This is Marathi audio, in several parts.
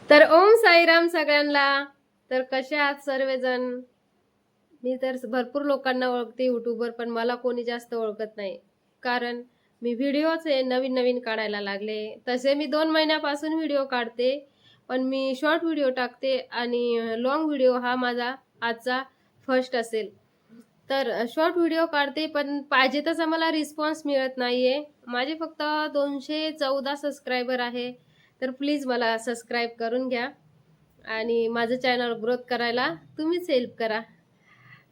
तर ओम साईराम सगळ्यांना. तर कसे आहात सर्वजण? मी तर भरपूर लोकांना ओळखते युट्यूबवर, पण मला कोणी जास्त ओळखत नाही. कारण मी व्हिडिओच नवीन नवीन काढायला लागले. तसे मी 2 महिन्यापासून व्हिडिओ काढते, पण मी शॉर्ट व्हिडिओ टाकते आणि लॉंग व्हिडिओ हा माझा आजचा फर्स्ट असेल. तर शॉर्ट व्हिडिओ काढते, पण पाहिजे तसा मला रिस्पॉन्स मिळत नाहीये. माझे फक्त 214 सबस्क्रायबर आहे. तर प्लीज मला सबस्क्राईब करून घ्या आणि माझं चॅनल ग्रोथ करायला तुम्हीच हेल्प करा.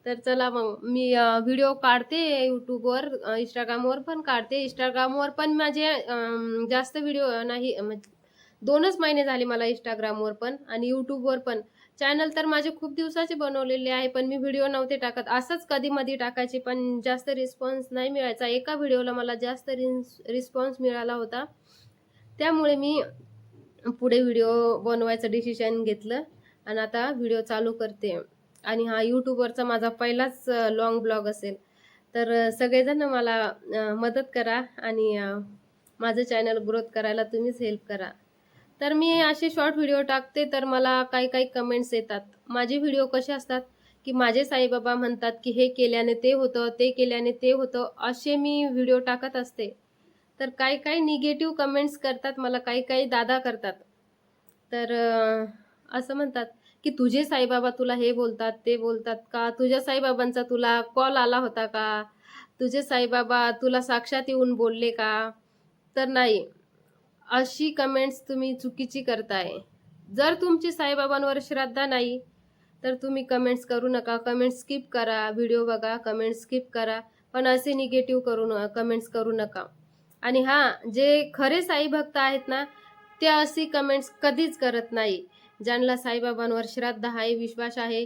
तर चला मग मी व्हिडिओ काढते यूट्यूबवर, इंस्टाग्रामवर पण काढते. इंस्टाग्रामवर पण माझे जास्त व्हिडिओ नाही, म्हणजे 2च महिने झाले मला इंस्टाग्रामवर पण आणि यूट्यूबवर पण. चॅनल तर माझे खूप दिवसाचे बनवलेले आहे, पण मी व्हिडिओ नव्हते टाकत. असंच कधी मधी टाकायचे, पण जास्त रिस्पॉन्स नाही मिळायचा. एका व्हिडिओला मला जास्त रिस्पॉन्स मिळाला होता, त्यामुळे मी पुढे व्हिडिओ बनवायचं डिसिजन घेतलं आणि आता व्हिडिओ चालू करते. आणि हा यूट्यूबवरचा माझा पहिलाच लॉंग ब्लॉग असेल. तर सगळेजण मला मदत करा आणि माझं चॅनल ग्रोथ करायला तुम्हीच हेल्प करा. तर मी असे शॉर्ट व्हिडिओ टाकते, तर मला काही काही कमेंट्स येतात. माझे व्हिडिओ कसे असतात की माझे साईबाबा म्हणतात की हे केल्याने ते होतं, ते केल्याने ते होतं, असे मी व्हिडिओ टाकत असते. तर काही काही निगेटिव्ह कमेंट्स करतात मला, काही काही दादा करतात. तर असं म्हणतात की तुझे साईबाबा तुला हे बोलतात, ते बोलतात का? तुझ्या साईबाबांचा तुला कॉल आला होता का? तुझे साईबाबा तुला साक्षात येऊन बोलले का? तर नाही, अशी कमेंट्स तुम्ही चुकीची करताय. जर तुमची साईबाबांवर श्रद्धा नाही, तर तुम्ही कमेंट्स करू नका. कमेंट स्किप करा, व्हिडिओ बघा, कमेंट स्किप करा. पण असे निगेटिव्ह कमेंट्स करू नका. आणि हां, जे खरे साई भक्त आहेत ना, ते अशी कमेंट्स कधीच करत नाही. ज्यांना साईबाबांवर श्रद्धा आहे, विश्वास आहे,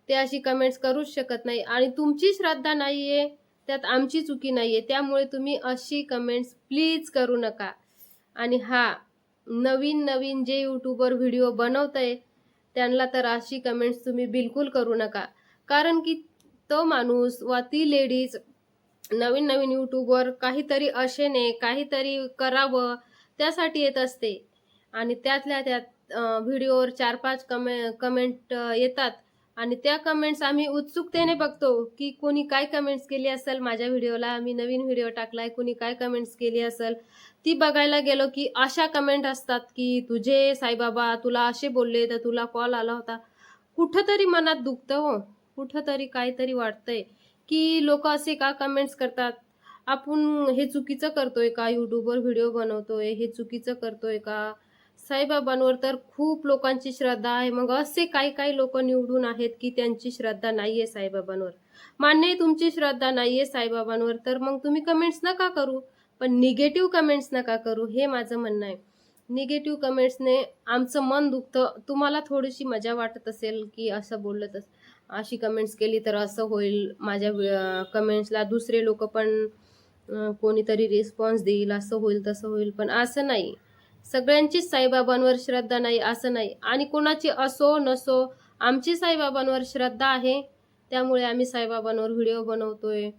ते अशी कमेंट्स करूच शकत नाही. आणि तुमची श्रद्धा नाहीये, त्यात आमची चुकी नाहीये. त्यामुळे तुम्ही अशी कमेंट्स प्लीज करू नका. आणि हां, नवीन नवीन जे यूट्यूबवर व्हिडिओ बनवतंय, त्यांना तर अशी कमेंट्स तुम्ही बिलकुल करू नका. कारण की तो माणूस वा ती लेडीज नवीन नवीन यूट्यूबवर काहीतरी आशेने काहीतरी करावं त्यासाठी येत असते. आणि त्यातल्या त्यात व्हिडिओवर 4-5 कमेंट येतात आणि त्या कमेंट्स आम्ही उत्सुकतेने बघतो की कोणी काय कमेंट्स केली असेल माझ्या व्हिडिओला. मी नवीन व्हिडिओ टाकलाय, कोणी काय कमेंट्स केली असेल ती बघायला गेलो की अशा कमेंट असतात की तुझे साईबाबा तुला असे बोलले, तर तुला कॉल आला होता. कुठंतरी मनात दुखतं हो, कुठंतरी काहीतरी वाटतंय की लोक असे का कमेंट्स करतात. आपण हे चुकीचं करतोय का? यूट्यूबवर व्हिडिओ बनवतोय हे चुकीचं करतोय का? साईबाबांवर तर खूप लोकांची श्रद्धा आहे. मग असे काही काही लोक निवडून आहेत की त्यांची श्रद्धा नाहीये साईबाबांवर. मान्य आहे तुमची श्रद्धा नाहीये साईबाबांवर, तर मग तुम्ही कमेंट्स नका करू, पण निगेटिव्ह कमेंट्स नका करू, हे माझं म्हणणं आहे. निगेटिव्ह कमेंट्सने आमचं मन दुखतं. तुम्हाला थोडीशी मजा वाटत असेल की असं बोललं तर अशी कमेंट्स केली तर असं होईल, माझ्या कमेंट्सला दुसरे लोक पण कोणीतरी रिस्पॉन्स देईल, असं होईल तसं होईल. पण असं नाही. सगळ्यांचीच साईबाबांवर श्रद्धा नाही असं नाही, आणि कोणाची असो नसो, आमची साईबाबांवर श्रद्धा आहे. त्यामुळे आम्ही साईबाबांवर व्हिडिओ बनवतोय.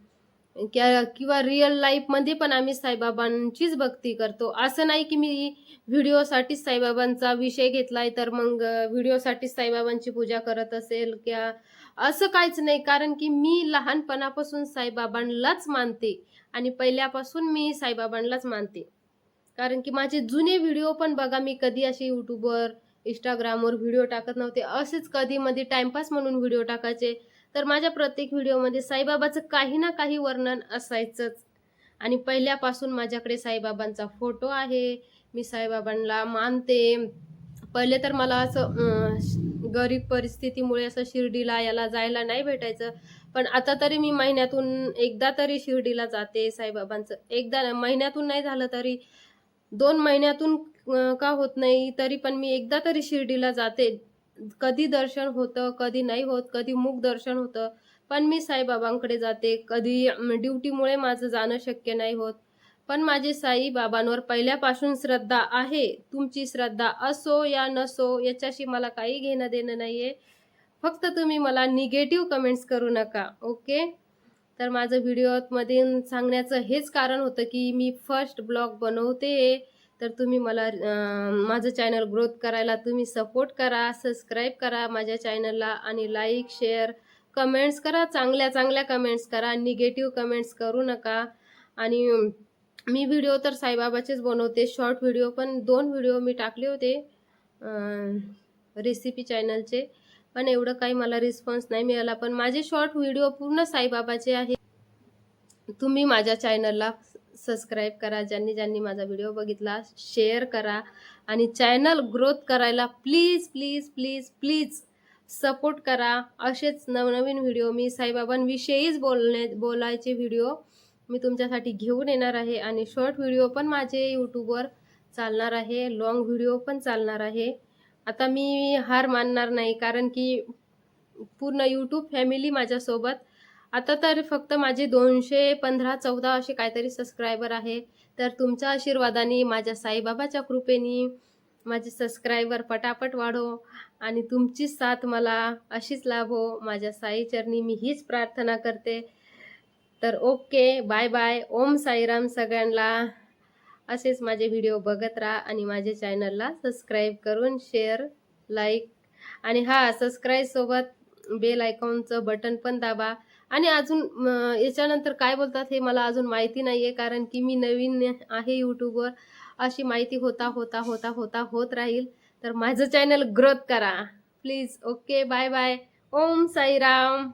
किंवा रिअल लाईफमध्ये पण आम्ही साईबाबांचीच भक्ती करतो. असं नाही की मी व्हिडिओसाठीच साईबाबांचा विषय घेतलाय, तर मग व्हिडिओसाठीच साईबाबांची पूजा करत असेल किंवा असं काहीच नाही. कारण की मी लहानपणापासून साईबाबांनाच मानते आणि पहिल्यापासून मी साईबाबांनाच मानते. कारण की माझे जुने व्हिडिओ पण बघा, मी कधी असे YouTubeवर, Instagramवर व्हिडिओ टाकत नव्हते. असेच कधी-मधी टाईमपास म्हणून व्हिडिओ टाकायचे. तर माझ्या प्रत्येक व्हिडिओमध्ये साईबाबाचं काही ना काही वर्णन असायचंच. आणि पहिल्यापासून माझ्याकडे साईबाबांचा फोटो आहे. मी साईबाबांना मानते. पहिले तर मला असं गरीब परिस्थितीमुळे असं शिर्डीला याला जायला नाही भेटायचं. पण आता तरी मी महिन्यातून एकदा तरी शिर्डीला जाते साईबाबांचं. एकदा महिन्यातून नाही झालं तरी 2 महिन्यातून का होत नाही, तरी पण मी एकदा तरी शिर्डीला जाते. कधी दर्शन होतं, कधी नाही होत, कधी मूक दर्शन होतं. पण मी साईबाबांकडे जाते. कधी ड्युटीमुळे माझं जाणं शक्य नाही होत. पण माझी साईबाबांवर पहिल्यापासून श्रद्धा आहे. तुमची श्रद्धा असो या नसो, याच्याशी मला काही घेणं-देणं नाहीये. फक्त तुम्ही मला निगेटिव्ह कमेंट्स करू नका, ओके? तर माझं व्हिडिओमध्ये सांगण्याचं हेच कारण होतं की मी फर्स्ट ब्लॉग बनवते, तर तुम्ही मला माझं चॅनल ग्रोथ करायला तुम्ही सपोर्ट करा, सबस्क्राईब करा माझ्या चॅनलला आणि लाईक, शेअर, कमेंट्स करा. चांगल्या चांगल्या कमेंट्स करा, निगेटिव्ह कमेंट्स करू नका. आणि मी व्हिडिओ तर साईबाबाचेच बनवते. शॉर्ट व्हिडिओ पण 2 व्हिडिओ मी टाकले होते रेसिपी चॅनलचे, पण एवढं काही मला रिस्पॉन्स नाही मिळाला. पण माझे शॉर्ट व्हिडिओ पूर्ण साईबाबाचे आहे. तुम्ही माझ्या चॅनलला सबस्क्राईब करा. ज्यांनी ज्यांनी माझा व्हिडिओ बघितला शेअर करा आणि चॅनल ग्रोथ करायला please please please please support करा. असेच नवनवीन व्हिडिओ मी साईबाबांविषयीच बोलायचे व्हिडिओ मी तुमच्यासाठी घेऊन येणार आहे. आणि शॉर्ट व्हिडिओ पण माझे यूट्यूबवर चालणार आहे, लॉंग व्हिडिओ पण चालणार आहे. आता मी हार मानणार नाही, कारण की पूर्ण यूट्यूब फॅमिली माझ्यासोबत. आता तर फक्त माझे 215-14 असे काहीतरी सबस्क्रायबर आहे. तर तुमच्या आशीर्वादाने, माझ्या साईबाबाच्या कृपेने माझे सबस्क्रायबर पटापट वाढो आणि तुमची साथ मला अशीच लाभो. माझ्या साईचरणी मी हीच प्रार्थना करते. तर okay, bye bye. Om Sairam सगळ्यांना. असेच माझे व्हिडिओ बघत राहा आणि माझ्या चॅनलला सबस्क्राईब करून शेअर, लाईक आणि सबस्क्राईब सोबत बेल आयकॉनचं बटन पण दाबा. आणि अजून याच्यानंतर काय बोलतात हे मला अजून माहिती नाही आहे, कारण की मी नवीन आहे यूट्यूबवर. अशी माहिती होत राहील. तर माझं चॅनल ग्रोथ करा please. Okay, bye bye. Om Sairam.